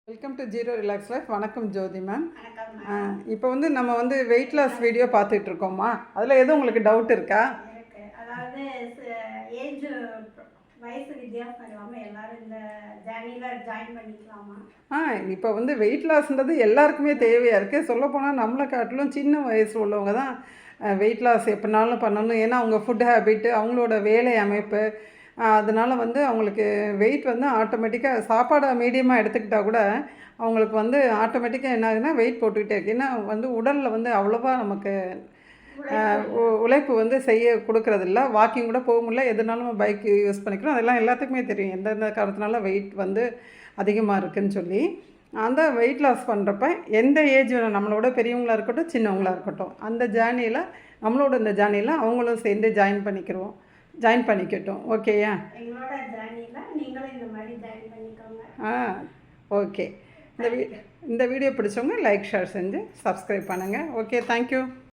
Welcome to zero relax life. வணக்கம் ஜோதி ma'am. வணக்கம். இப்போ நம்ம வெயிட் லாஸ் வீடியோ பார்த்துட்டு இருக்கோம்மா. அதில் எதுவும் உங்களுக்கு டவுட் இருக்கா? இருக்கு. அதாவது ஏஜ் வயசு வித்தியாசம் இல்லாமல் எல்லாரும் இந்த ஜேர்னியில் ஜாயின் பண்ணிக்கலாமா? இப்போ வெயிட் லாஸ்ன்றது எல்லாருக்குமே தேவையாக இருக்குது. சொல்லப்போனால் நம்மளை காட்டிலும் சின்ன வயசு உள்ளவங்க தான் வெயிட் லாஸ் எப்படினாலும் பண்ணணும். ஏன்னா அவங்க ஃபுட் ஹேபிட்டு, அவங்களோட வேலை அமைப்பு, அதனால் அவங்களுக்கு வெயிட் ஆட்டோமேட்டிக்காக சாப்பாடை மீடியமாக எடுத்துக்கிட்டால் கூட அவங்களுக்கு ஆட்டோமேட்டிக்காக என்ன ஆகுதுன்னா வெயிட் போட்டுக்கிட்டே இருக்குது. ஏன்னா உடலில் அவ்வளோவா நமக்கு உழைப்பு செய்ய கொடுக்குறதில்ல. வாக்கிங் கூட போக முடியல, எதுனாலும் பைக் யூஸ் பண்ணிக்கிறோம். அதெல்லாம் எல்லாத்துக்குமே தெரியும் எந்தெந்த காரணத்தினால வெயிட் அதிகமாக இருக்குதுன்னு சொல்லி. அந்த வெயிட் லாஸ் பண்ணுறப்ப எந்த ஏஜ் நம்மளோட பெரியவங்களாக இருக்கட்டும் சின்னவங்களாக இருக்கட்டும், அந்த ஜேர்னியில் நம்மளோட இந்த ஜேர்னியில் அவங்களும் சேர்ந்து ஜாயின் பண்ணிக்கட்டும். ஓகேயா? எங்களோட ஜேர்னியில் நீங்களும் இந்த மாதிரி ஜாயின் பண்ணிக்கோங்க. ஓகே. இந்த வீடியோ பிடிச்சவங்க லைக் ஷேர் செஞ்சு சப்ஸ்கிரைப் பண்ணுங்கள். Okay, thank you.